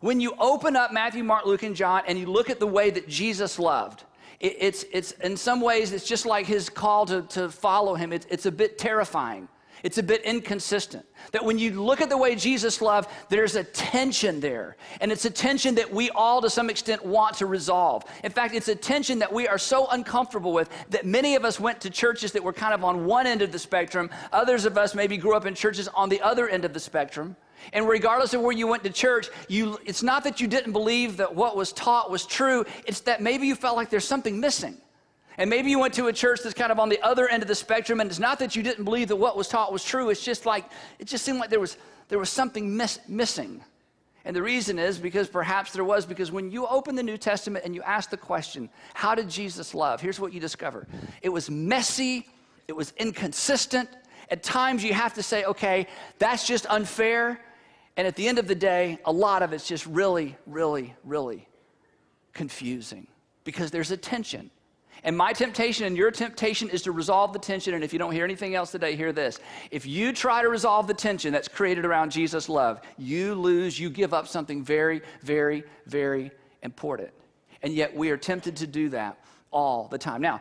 When you open up Matthew, Mark, Luke, and John, and you look at the way that Jesus loved, it's in some ways, it's just like his call to follow him. It's a bit terrifying. It's a bit inconsistent. That when you look at the way Jesus loved, there's a tension there. And it's a tension that we all, to some extent, want to resolve. In fact, it's a tension that we are so uncomfortable with that many of us went to churches that were kind of on one end of the spectrum. Others of us maybe grew up in churches on the other end of the spectrum. And regardless of where you went to church, it's not that you didn't believe that what was taught was true. It's that maybe you felt like there's something missing. And maybe you went to a church that's kind of on the other end of the spectrum, and it's not that you didn't believe that what was taught was true. It's just like, it just seemed like there was something missing. And the reason is because when you open the New Testament and you ask the question, how did Jesus love? Here's what you discover. It was messy. It was inconsistent. At times you have to say, okay, that's just unfair. And at the end of the day, a lot of it's just really, really, really confusing because there's a tension. And my temptation and your temptation is to resolve the tension. And if you don't hear anything else today, hear this. If you try to resolve the tension that's created around Jesus' love, you give up something very, very, very important. And yet we are tempted to do that all the time. Now,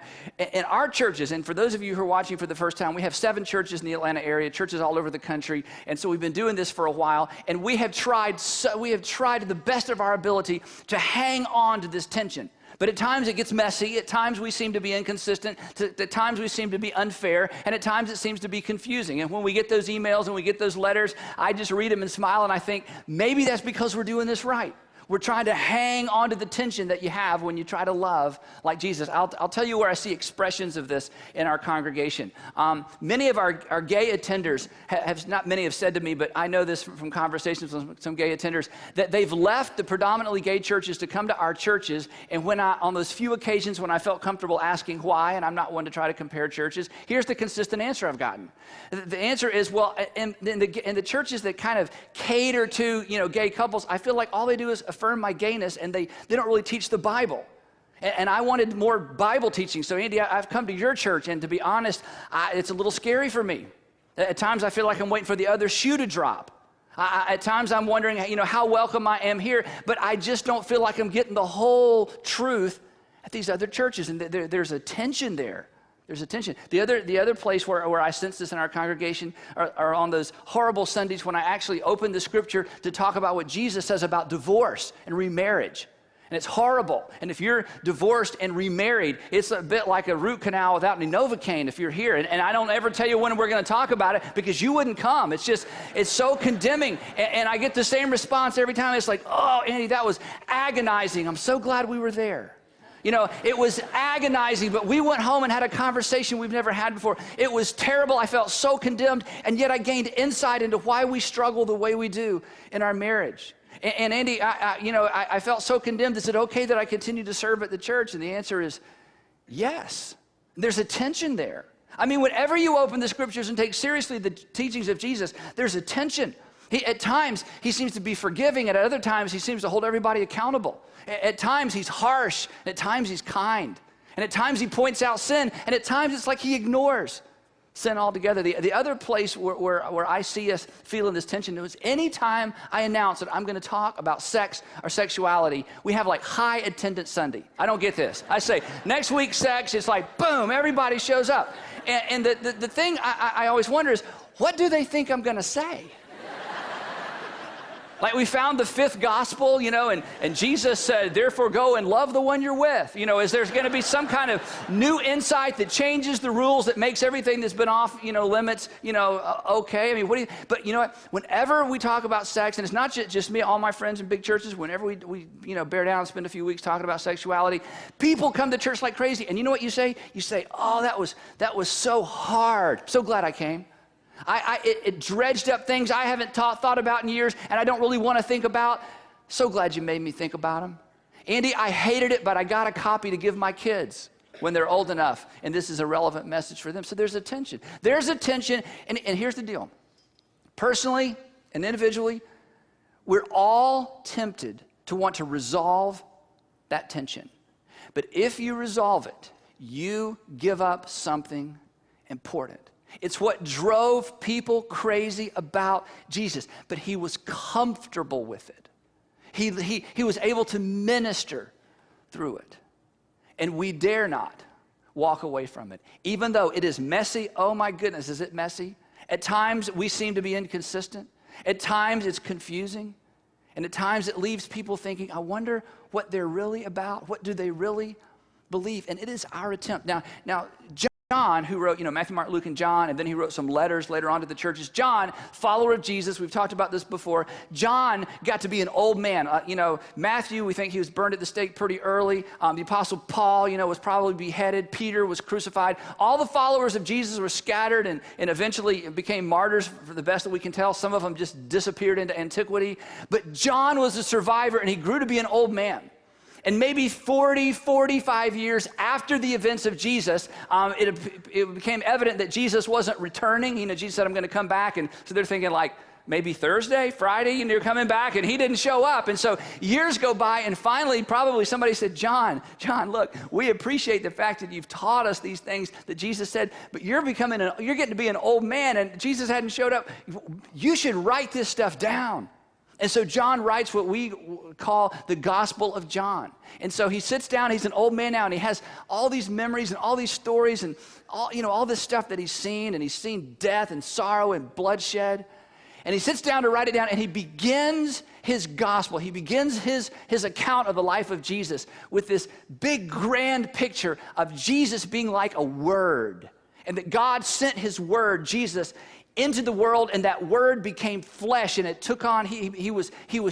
in our churches, and for those of you who are watching for the first time, we have 7 churches in the Atlanta area, churches all over the country, and so we've been doing this for a while, and we have tried to the best of our ability to hang on to this tension. But at times it gets messy, at times we seem to be inconsistent, at times we seem to be unfair, and at times it seems to be confusing. And when we get those emails and we get those letters, I just read them and smile, and I think, maybe that's because we're doing this right. We're trying to hang on to the tension that you have when you try to love like Jesus. I'll tell you where I see expressions of this in our congregation. Many of our gay attenders not many have said to me, but I know this from conversations with some gay attenders, that they've left the predominantly gay churches to come to our churches. And on those few occasions when I felt comfortable asking why, and I'm not one to try to compare churches, here's the consistent answer I've gotten. The answer is, well, in the churches that kind of cater to gay couples, I feel like all they do is affirm my gayness, and they don't really teach the Bible. And I wanted more Bible teaching. So Andy, I've come to your church, and to be honest, it's a little scary for me. At times I feel like I'm waiting for the other shoe to drop. At times I'm wondering, how welcome I am here, but I just don't feel like I'm getting the whole truth at these other churches. And there's a tension there. There's a tension. The other place where I sense this in our congregation are on those horrible Sundays when I actually open the scripture to talk about what Jesus says about divorce and remarriage. And it's horrible. And if you're divorced and remarried, it's a bit like a root canal without any Novocaine if you're here. And I don't ever tell you when we're going to talk about it because you wouldn't come. It's so condemning. And I get the same response every time. It's like, oh, Andy, that was agonizing. I'm so glad we were there. It was agonizing, but we went home and had a conversation we've never had before. It was terrible. I felt so condemned, and yet I gained insight into why we struggle the way we do in our marriage. And Andy, I felt so condemned. Is it okay that I continue to serve at the church? And the answer is yes. There's a tension there. I mean, whenever you open the scriptures and take seriously the teachings of Jesus, there's a tension. At times, he seems to be forgiving, and at other times, he seems to hold everybody accountable. At times, he's harsh, and at times, he's kind. And at times, he points out sin, and at times, it's like he ignores sin altogether. The other place where I see us feeling this tension is anytime I announce that I'm going to talk about sex or sexuality, we have like high attendance Sunday. I don't get this. I say, next week sex, it's like, boom, everybody shows up. And the thing I always wonder is, what do they think I'm going to say? Like we found the 5th gospel, and Jesus said, therefore go and love the one you're with. Is there's going to be some kind of new insight that changes the rules, that makes everything that's been off, limits, okay? I mean, but you know what? Whenever we talk about sex, and it's not just me, all my friends in big churches, whenever we bear down and spend a few weeks talking about sexuality, people come to church like crazy. And you know what you say? You say, oh, that was so hard. So glad I came. It dredged up things I haven't thought about in years, and I don't really want to think about. So glad you made me think about them. Andy, I hated it, but I got a copy to give my kids when they're old enough, and this is a relevant message for them. So there's a tension. There's a tension, and here's the deal. Personally and individually, we're all tempted to want to resolve that tension. But if you resolve it, you give up something important. It's what drove people crazy about Jesus, but he was comfortable with it. He was able to minister through it. And we dare not walk away from it. Even though it is messy, oh my goodness, is it messy? At times we seem to be inconsistent. At times it's confusing. And at times it leaves people thinking, I wonder what they're really about. What do they really believe? And it is our attempt. Now, John, who wrote, Matthew, Mark, Luke, and John, and then he wrote some letters later on to the churches. John, follower of Jesus, we've talked about this before. John got to be an old man. Matthew, we think he was burned at the stake pretty early. The Apostle Paul, was probably beheaded. Peter was crucified. All the followers of Jesus were scattered and eventually became martyrs for the best that we can tell. Some of them just disappeared into antiquity. But John was a survivor, and he grew to be an old man. And maybe 40, 45 years after the events of Jesus, it became evident that Jesus wasn't returning. Jesus said, I'm going to come back. And so they're thinking like, maybe Thursday, Friday, you're coming back, and he didn't show up. And so years go by, and finally, probably somebody said, John, look, we appreciate the fact that you've taught us these things that Jesus said, but you're getting to be an old man, and Jesus hadn't showed up. You should write this stuff down. And so John writes what we call the Gospel of John. And so he sits down, he's an old man now, and he has all these memories and all these stories and all this stuff that he's seen, and he's seen death and sorrow and bloodshed. And he sits down to write it down, and he begins his gospel. He begins his account of the life of Jesus with this big, grand picture of Jesus being like a word, and that God sent his word, Jesus, into the world, and that word became flesh, and it took on, he was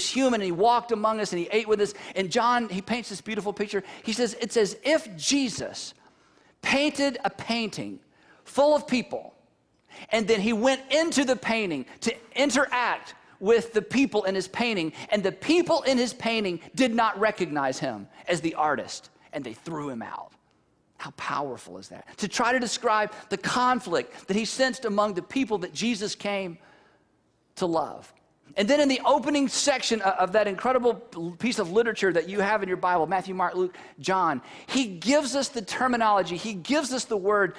human, and he walked among us, and he ate with us. And John, he paints this beautiful picture. He says, it's as if Jesus painted a painting full of people, and then he went into the painting to interact with the people in his painting, and the people in his painting did not recognize him as the artist, and they threw him out. How powerful is that? To try to describe the conflict that he sensed among the people that Jesus came to love. And then in the opening section of that incredible piece of literature that you have in your Bible, Matthew, Mark, Luke, John, he gives us the terminology, he gives us the words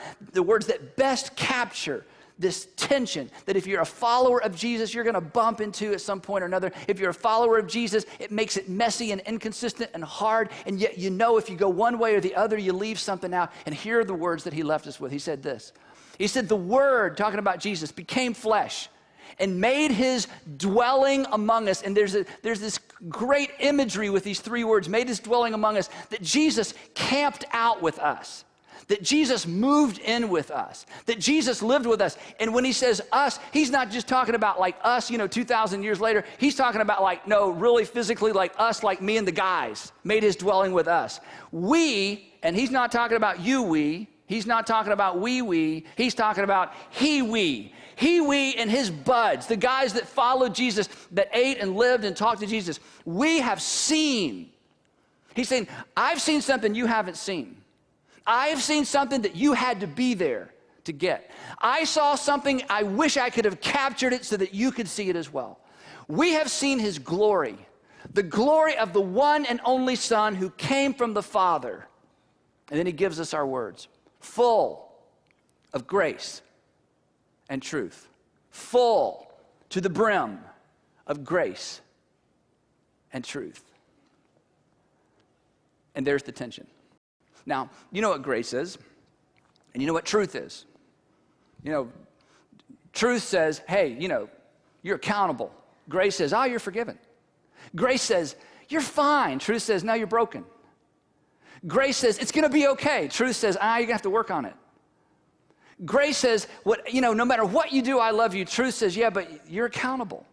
that best capture this tension that if you're a follower of Jesus, you're going to bump into at some point or another. If you're a follower of Jesus, it makes it messy and inconsistent and hard, and yet if you go one way or the other, you leave something out. And here are the words that he left us with. He said this. He said, the Word, talking about Jesus, became flesh and made his dwelling among us. And there's this great imagery with these three words, made his dwelling among us, that Jesus camped out with us. That Jesus moved in with us, that Jesus lived with us. And when he says us, he's not just talking about like us, 2,000 years later. He's talking about really physically like us, like me and the guys, made his dwelling with us. We, and he's not talking about you, we. He's not talking about we. He's talking about we. We, and his buds, the guys that followed Jesus, that ate and lived and talked to Jesus. We have seen. He's saying, I've seen something you haven't seen. I've seen something that you had to be there to get. I saw something, I wish I could have captured it so that you could see it as well. We have seen his glory, the glory of the one and only Son who came from the Father. And then he gives us our words, full of grace and truth, full to the brim of grace and truth. And there's the tension. Now, you know what grace is, and you know what truth is. Truth says, hey, you're accountable. Grace says, oh, you're forgiven. Grace says, you're fine. Truth says, no, you're broken. Grace says, it's going to be okay. Truth says, you're going to have to work on it. Grace says, no matter what you do, I love you. Truth says, yeah, but you're accountable.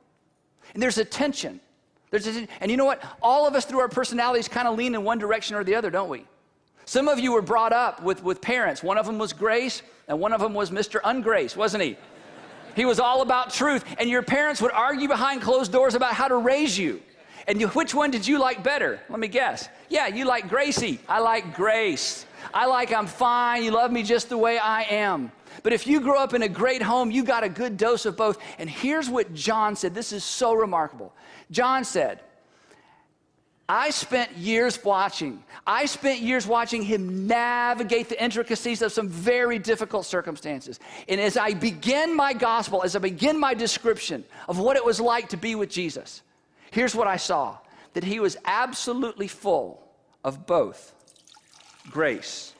And there's a tension. And you know what? All of us through our personalities kind of lean in one direction or the other, don't we? Some of you were brought up with parents. One of them was Grace, and one of them was Mr. Ungrace, wasn't he? He was all about truth, and your parents would argue behind closed doors about how to raise you. And which one did you like better? Let me guess. Yeah, you like Gracie. I like Grace. I'm fine. You love me just the way I am. But if you grow up in a great home, you got a good dose of both. And here's what John said. This is so remarkable. John said, I spent years watching him navigate the intricacies of some very difficult circumstances. And as I begin my gospel, as I begin my description of what it was like to be with Jesus, here's what I saw. that he was absolutely full of both grace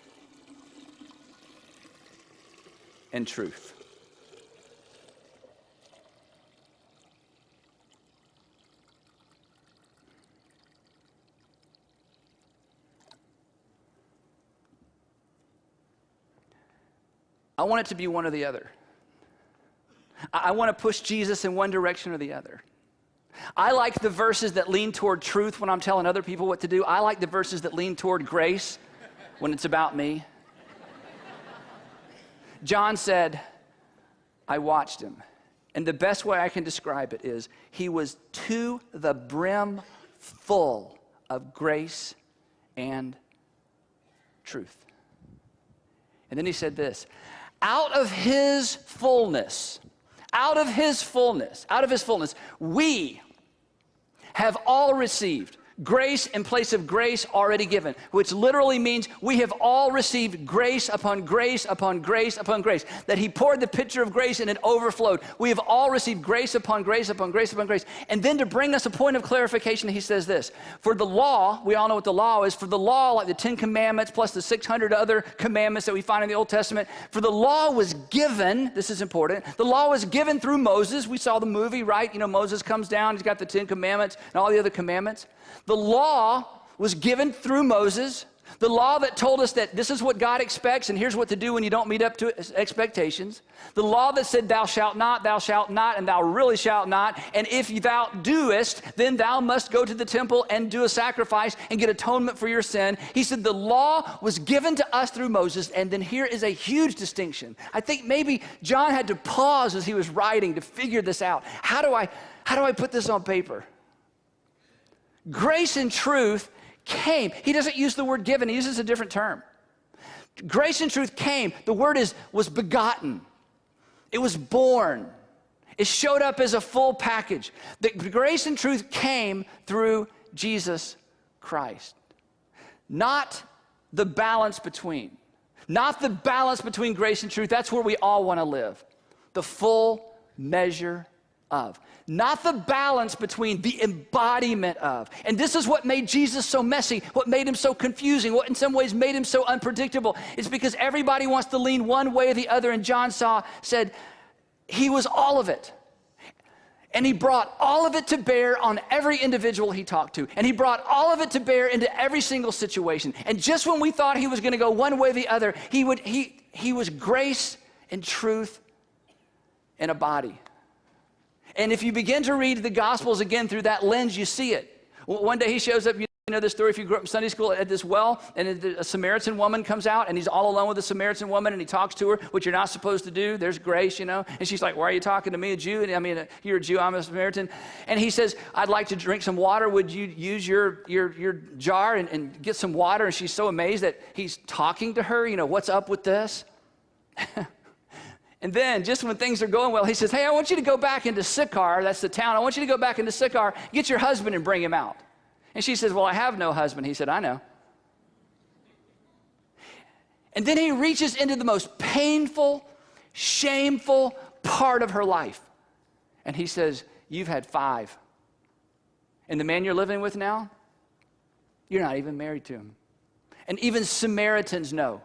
and truth. I want it to be one or the other. I want to push Jesus in one direction or the other. I like the verses that lean toward truth when I'm telling other people what to do. I like the verses that lean toward grace when it's about me. John said, I watched him. And the best way I can describe it is he was to the brim full of grace and truth. And then he said this, out of his fullness, we have all received grace in place of grace already given, which literally means we have all received grace upon grace upon grace upon grace, that he poured the pitcher of grace and it overflowed. We have all received grace upon grace upon grace upon grace. And then to bring us a point of clarification, he says this, for the law, we all know what the law is, for the law, like the 10 Commandments plus the 600 other commandments that we find in the Old Testament, for the law was given, this is important, the law was given through Moses. We saw the movie, right? You know, Moses comes down, he's got the 10 Commandments and all the other commandments. The law was given through Moses, the law that told us that this is what God expects and here's what to do when you don't meet up to expectations. The law that said thou shalt not, and thou really shalt not. And if thou doest, then thou must go to the temple and do a sacrifice and get atonement for your sin. He said the law was given to us through Moses, and then here is a huge distinction. I think maybe John had to pause as he was writing to figure this out. How do I put this on paper? Grace and truth came. He doesn't use the word given. He uses a different term. Grace and truth came. The word was begotten. It was born. It showed up as a full package. The grace and truth came through Jesus Christ. Not the balance between. Not the balance between grace and truth. That's where we all want to live. The full measure of. Not the balance between, the embodiment of. And this is what made Jesus so messy, what made him so confusing, what in some ways made him so unpredictable. It's because everybody wants to lean one way or the other, and John said he was all of it. And he brought all of it to bear on every individual he talked to. And he brought all of it to bear into every single situation. And just when we thought he was going to go one way or the other, he was grace and truth in a body. And if you begin to read the Gospels again through that lens, you see it. One day he shows up, you know this story if you grew up in Sunday school, at this well, and a Samaritan woman comes out, and he's all alone with a Samaritan woman, and he talks to her, which you're not supposed to do. There's grace, you know. And she's like, why are you talking to me, a Jew? And I mean, you're a Jew, I'm a Samaritan. And he says, I'd like to drink some water. Would you use your jar and get some water? And she's so amazed that he's talking to her, you know, what's up with this? And then, just when things are going well, he says, hey, I want you to go back into Sychar, that's the town. I want you to go back into Sychar, get your husband and bring him out. And she says, well, I have no husband. He said, I know. And then he reaches into the most painful, shameful part of her life. And he says, you've had 5. And the man you're living with now, you're not even married to him. And even Samaritans know.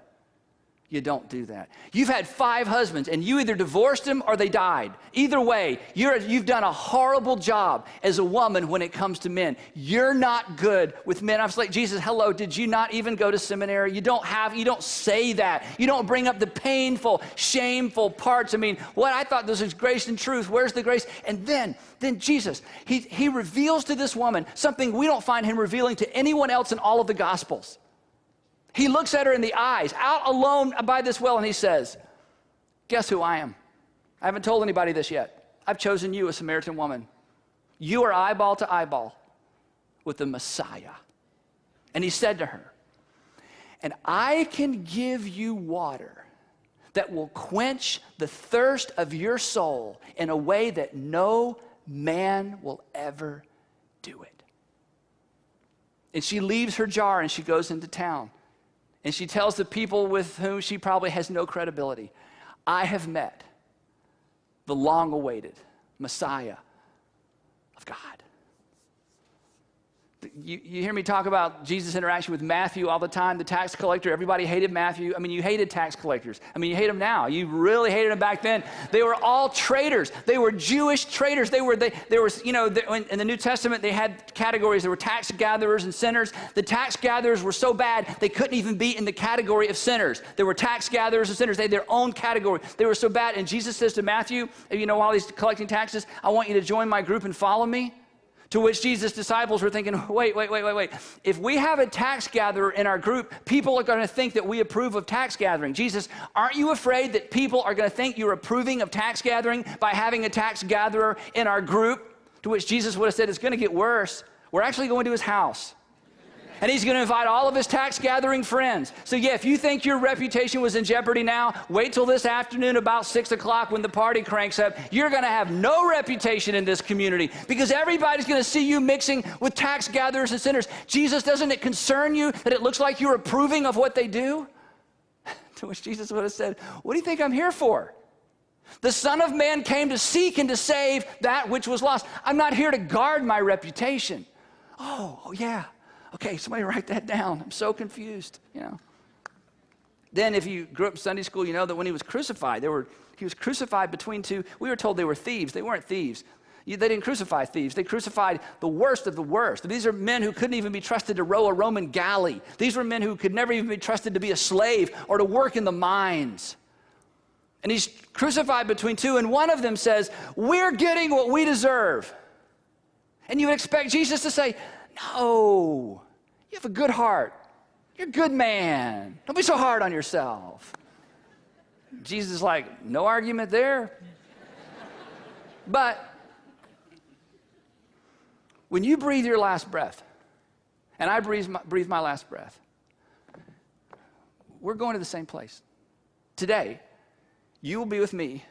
You don't do that. You've had 5 husbands, and you either divorced them or they died. Either way, you've done a horrible job as a woman when it comes to men. You're not good with men. I was like, Jesus, hello, did you not even go to seminary? You don't say that. You don't bring up the painful, shameful parts. I mean, what I thought this was grace and truth. Where's the grace? And then Jesus, he reveals to this woman something we don't find him revealing to anyone else in all of the Gospels. He looks at her in the eyes, out alone by this well, and he says, guess who I am? I haven't told anybody this yet. I've chosen you, a Samaritan woman. You are eyeball to eyeball with the Messiah. And he said to her, and I can give you water that will quench the thirst of your soul in a way that no man will ever do it. And she leaves her jar and she goes into town. And she tells the people with whom she probably has no credibility, I have met the long-awaited Messiah of God. You hear me talk about Jesus' interaction with Matthew all the time, the tax collector. Everybody hated Matthew. I mean, you hated tax collectors. I mean, you hate them now. You really hated them back then. They were all traitors. They were Jewish traitors. There was, you know, in the New Testament, they had categories. There were tax gatherers and sinners. The tax gatherers were so bad, they couldn't even be in the category of sinners. There were tax gatherers and sinners. They had their own category. They were so bad. And Jesus says to Matthew, you know, while he's collecting taxes, I want you to join my group and follow me. To which Jesus' disciples were thinking, wait. If we have a tax gatherer in our group, people are going to think that we approve of tax gathering. Jesus, aren't you afraid that people are going to think you're approving of tax gathering by having a tax gatherer in our group? To which Jesus would have said, it's going to get worse. We're actually going to his house. And he's going to invite all of his tax gathering friends. So yeah, if you think your reputation was in jeopardy now, wait till this afternoon about 6 o'clock when the party cranks up. You're going to have no reputation in this community because everybody's going to see you mixing with tax gatherers and sinners. Jesus, doesn't it concern you that it looks like you're approving of what they do? To which Jesus would have said, what do you think I'm here for? The Son of Man came to seek and to save that which was lost. I'm not here to guard my reputation. Oh yeah. Okay, somebody write that down. I'm so confused, you know. Then if you grew up in Sunday school, you know that when he was crucified, he was crucified between two. We were told they were thieves. They weren't thieves. They didn't crucify thieves. They crucified the worst of the worst. These are men who couldn't even be trusted to row a Roman galley. These were men who could never even be trusted to be a slave or to work in the mines. And he's crucified between two, and one of them says, we're getting what we deserve. And you would expect Jesus to say, no, you have a good heart. You're a good man. Don't be so hard on yourself. Jesus is like, no argument there. But when you breathe your last breath, and I breathe my last breath, we're going to the same place. Today, you will be with me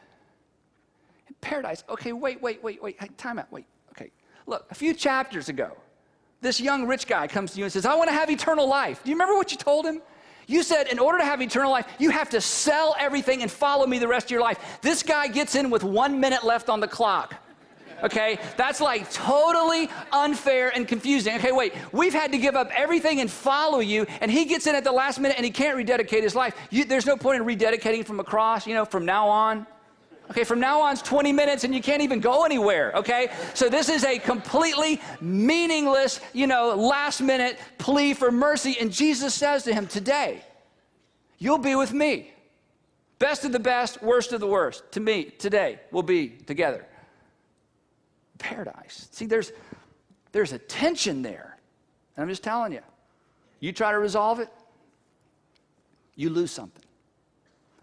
in paradise. Okay, wait. Hey, time out, wait. Okay, look, a few chapters ago, this young rich guy comes to you and says, I want to have eternal life. Do you remember what you told him? You said, in order to have eternal life, you have to sell everything and follow me the rest of your life. This guy gets in with 1 minute left on the clock. Okay, that's like totally unfair and confusing. Okay, wait, we've had to give up everything and follow you, and he gets in at the last minute and he can't rededicate his life. There's no point in rededicating from a cross, you know, from now on. Okay, from now on it's 20 minutes and you can't even go anywhere, okay? So this is a completely meaningless, you know, last minute plea for mercy. And Jesus says to him, today, you'll be with me. Best of the best, worst of the worst. To me, today, we'll be together. Paradise. See, there's a tension there. And I'm just telling you, you try to resolve it, you lose something.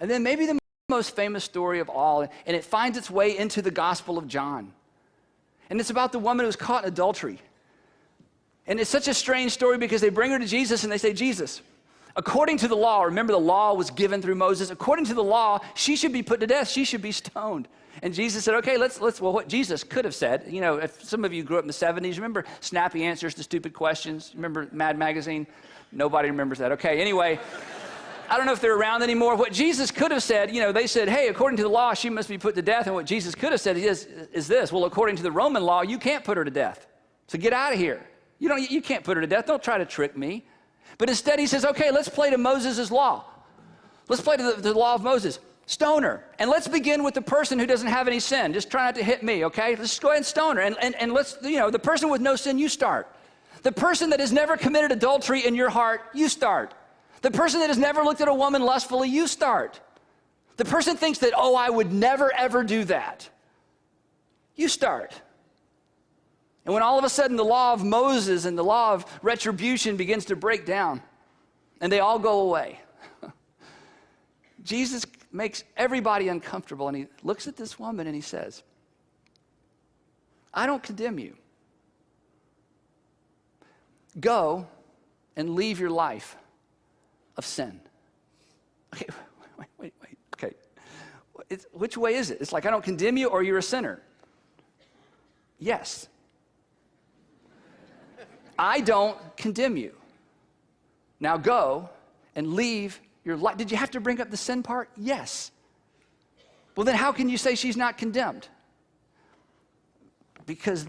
And then maybe the most famous story of all, and it finds its way into the Gospel of John. And it's about the woman who was caught in adultery. And it's such a strange story because they bring her to Jesus and they say, Jesus, according to the law, remember the law was given through Moses, according to the law, she should be put to death, she should be stoned. And Jesus said, okay, let's well, what Jesus could have said, you know, if some of you grew up in the 70s, remember snappy answers to stupid questions? Remember Mad Magazine? Nobody remembers that. Okay, anyway, I don't know if they're around anymore. What Jesus could have said, you know, they said, hey, according to the law, she must be put to death. And what Jesus could have said is this, well, according to the Roman law, you can't put her to death. So get out of here. You can't put her to death. Don't try to trick me. But instead he says, okay, let's play to Moses' law. Let's play to the law of Moses. Stone her. And let's begin with the person who doesn't have any sin. Just try not to hit me, okay? Let's just go ahead and stone her. And let's, you know, the person with no sin, you start. The person that has never committed adultery in your heart, you start. The person that has never looked at a woman lustfully, you start. The person thinks that, oh, I would never, ever do that. You start. And when all of a sudden the law of Moses and the law of retribution begins to break down, and they all go away, Jesus makes everybody uncomfortable, and he looks at this woman and he says, I don't condemn you. Go and leave your life of sin. Okay, wait. Okay, which way is it? It's like I don't condemn you or you're a sinner. Yes. I don't condemn you. Now go and leave your life. Did you have to bring up the sin part? Yes. Well, then how can you say she's not condemned? Because